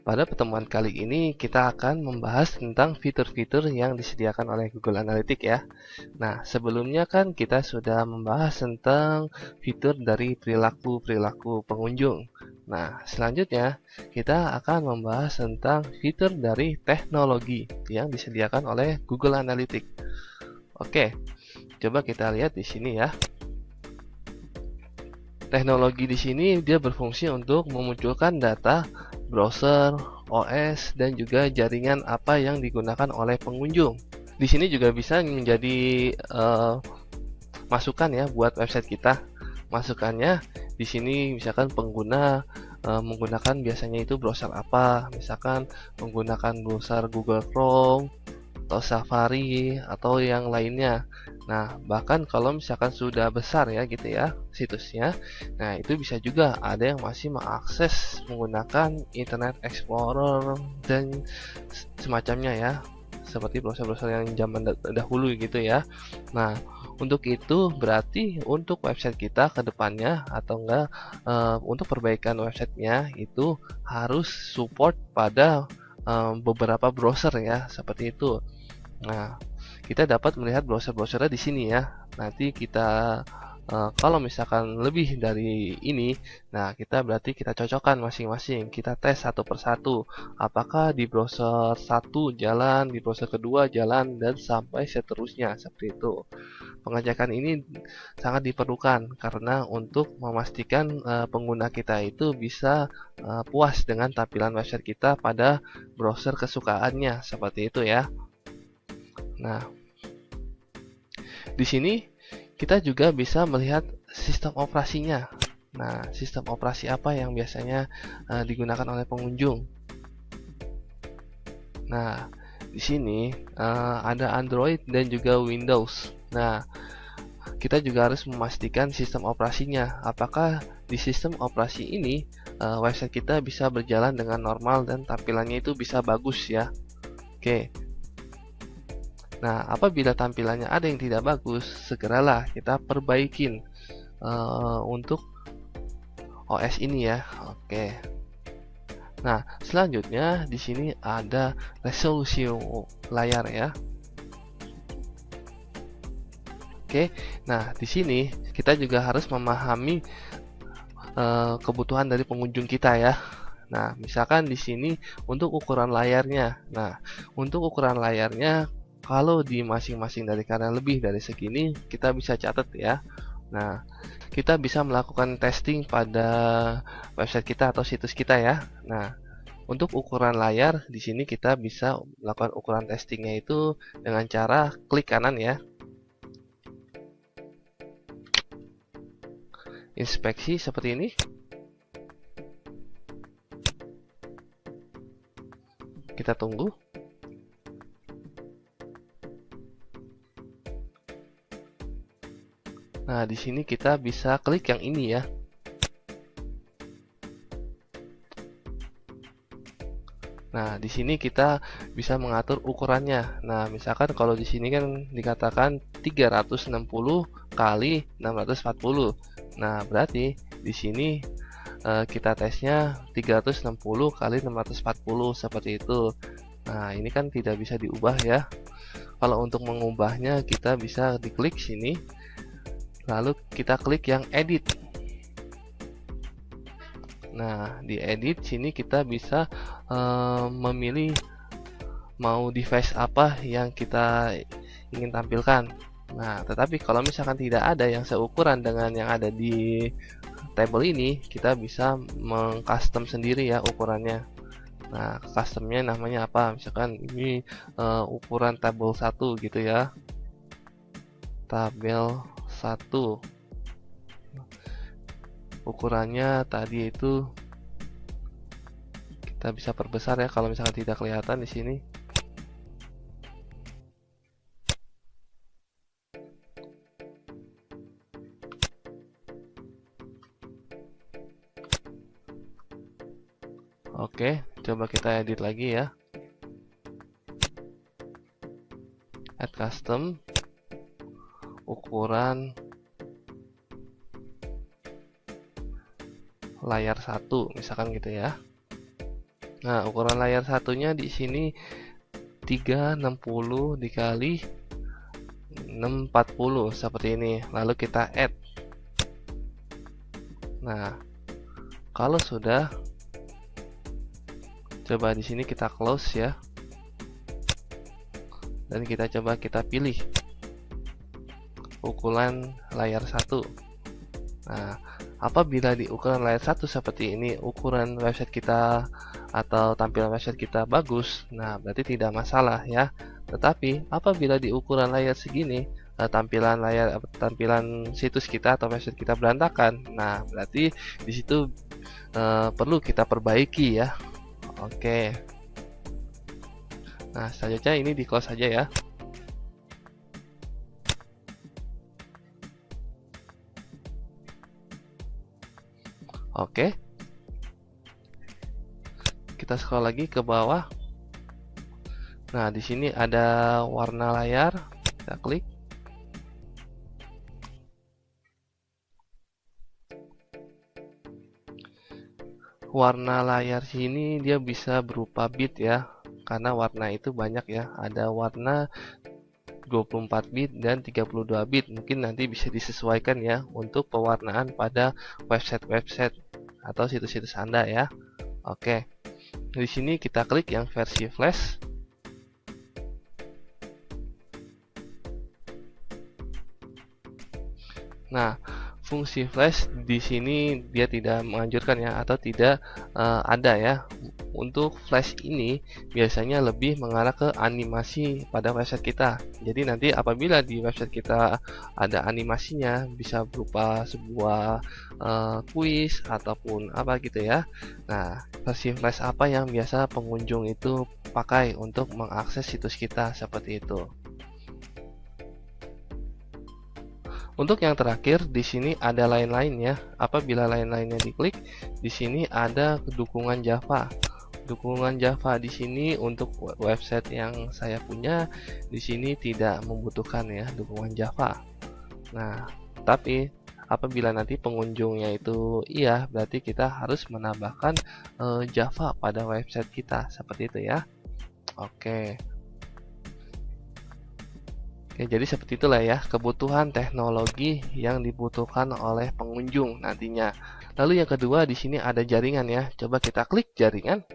Pada pertemuan kali ini kita akan membahas tentang fitur-fitur yang disediakan oleh Google Analytics ya. Nah, sebelumnya kan kita sudah membahas tentang fitur dari perilaku-perilaku pengunjung. Nah, selanjutnya kita akan membahas tentang fitur dari teknologi yang disediakan oleh Google Analytics. Oke, coba kita lihat di sini ya. Teknologi di sini dia berfungsi untuk memunculkan data browser, OS, dan juga jaringan apa yang digunakan oleh pengunjung. Di sini juga bisa menjadi masukan ya buat website kita. Masukannya di sini misalkan pengguna menggunakan biasanya itu browser apa, misalkan menggunakan browser Google Chrome atau Safari atau yang lainnya. Nah, bahkan kalau misalkan sudah besar ya gitu ya situsnya, nah itu bisa juga ada yang masih mengakses menggunakan Internet Explorer dan semacamnya ya, seperti browser-browser yang zaman dahulu gitu ya. Nah, untuk itu berarti untuk website kita ke depannya atau enggak untuk perbaikan websitenya itu harus support pada beberapa browser ya, seperti itu. Nah, kita dapat melihat browser-browsernya di sini ya. Nanti kita kalau misalkan lebih dari ini, nah kita berarti kita cocokkan masing-masing. Kita tes satu persatu. Apakah di browser satu jalan, di browser kedua jalan, dan sampai seterusnya seperti itu. Pengecekan ini sangat diperlukan karena untuk memastikan pengguna kita itu bisa puas dengan tampilan website kita pada browser kesukaannya seperti itu ya. Nah, di sini kita juga bisa melihat sistem operasinya. Nah, sistem operasi apa yang biasanya digunakan oleh pengunjung? Nah, di sini ada Android dan juga Windows. Nah, kita juga harus memastikan sistem operasinya. Apakah di sistem operasi ini website kita bisa berjalan dengan normal dan tampilannya itu bisa bagus ya. Oke. Nah, apabila tampilannya ada yang tidak bagus, segeralah kita perbaikin untuk OS ini ya. Oke. Nah, selanjutnya di sini ada resolusi layar ya. Oke. Nah, di sini kita juga harus memahami kebutuhan dari pengunjung kita ya. Nah, misalkan di sini untuk ukuran layarnya. Nah, untuk ukuran layarnya kalau di masing-masing dari kanan lebih dari segini, kita bisa catat ya. Nah, kita bisa melakukan testing pada website kita atau situs kita ya. Nah, untuk ukuran layar di sini kita bisa melakukan ukuran testingnya itu dengan cara klik kanan ya. Inspeksi seperti ini. Kita tunggu. Nah, di sini kita bisa klik yang ini ya. Nah, di sini kita bisa mengatur ukurannya. Nah, misalkan kalau di sini kan dikatakan 360 kali 640. Nah, berarti di sini kita tesnya 360 kali 640 seperti itu. Nah, ini kan tidak bisa diubah ya. Kalau untuk mengubahnya kita bisa diklik sini. Lalu kita klik yang edit. Nah, di edit sini kita bisa memilih mau device apa yang kita ingin tampilkan. Nah, tetapi kalau misalkan tidak ada yang seukuran dengan yang ada di table ini, kita bisa mengcustom sendiri ya ukurannya. Nah, customnya namanya apa? Misalkan ini ukuran tabel 1 gitu ya. Tabel 1. Ukurannya tadi itu kita bisa perbesar ya kalau misalkan tidak kelihatan di sini. Oke, coba kita edit lagi ya. Add custom ukuran layar 1 misalkan gitu ya. Nah, ukuran layar satunya di sini 360 dikali 640 seperti ini. Lalu kita add. Nah, kalau sudah, coba di sini kita close ya. Dan kita coba kita pilih ukuran layar 1. Nah, apabila di ukuran layar 1 seperti ini, ukuran website kita atau tampilan website kita bagus, nah berarti tidak masalah ya. Tetapi apabila di ukuran layar segini, tampilan situs kita atau website kita berantakan, nah berarti di situ perlu kita perbaiki ya. Oke. Nah, selanjutnya ini di close saja ya. Oke. Kita scroll lagi ke bawah. Nah, di sini ada warna layar. Kita klik. Warna layar sini dia bisa berupa bit ya. Karena warna itu banyak ya. Ada warna 24 bit dan 32 bit. Mungkin nanti bisa disesuaikan ya untuk pewarnaan pada website-website atau situs-situs Anda ya. Oke. Di sini kita klik yang versi flash. Nah, fungsi flash di sini dia tidak menganjurkan ya, atau tidak ada ya. Untuk flash ini biasanya lebih mengarah ke animasi pada website kita. Jadi nanti apabila di website kita ada animasinya, bisa berupa sebuah kuis ataupun apa gitu ya. Nah, versi flash apa yang biasa pengunjung itu pakai untuk mengakses situs kita seperti itu. Untuk yang terakhir, di sini ada lain-lainnya. Apabila lain-lainnya diklik, di sini ada dukungan Java. Dukungan Java di sini untuk website yang saya punya, di sini tidak membutuhkan ya dukungan Java. Nah, tapi apabila nanti pengunjungnya itu iya, berarti kita harus menambahkan Java pada website kita, seperti itu ya. Oke. Oke, jadi seperti itulah ya kebutuhan teknologi yang dibutuhkan oleh pengunjung nantinya. Lalu yang kedua di sini ada jaringan ya. Coba kita klik jaringan.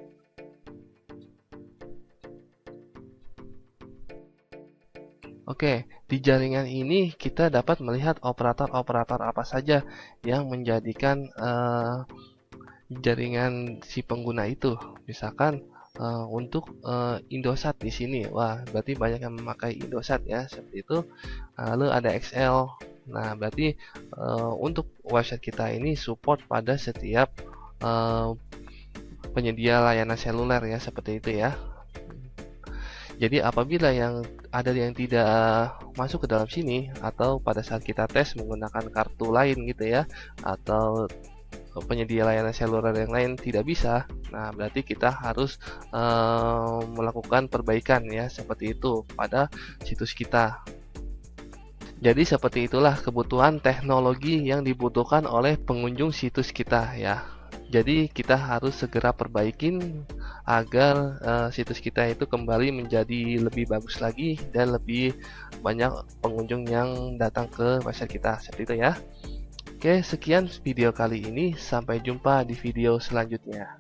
Oke, di jaringan ini kita dapat melihat operator-operator apa saja yang menjadikan jaringan si pengguna itu. Misalkan untuk Indosat di sini, wah berarti banyak yang memakai Indosat ya, seperti itu. Lalu ada XL. Nah, berarti untuk website kita ini support pada setiap penyedia layanan seluler ya, seperti itu ya. Jadi apabila yang tidak masuk ke dalam sini, atau pada saat kita tes menggunakan kartu lain gitu ya, atau penyedia layanan seluler yang lain tidak bisa, nah berarti kita harus melakukan perbaikan ya, seperti itu pada situs kita. Jadi seperti itulah kebutuhan teknologi yang dibutuhkan oleh pengunjung situs kita ya. Jadi kita harus segera perbaikin agar situs kita itu kembali menjadi lebih bagus lagi dan lebih banyak pengunjung yang datang ke website kita, seperti itu ya. Oke, sekian video kali ini. Sampai jumpa di video selanjutnya.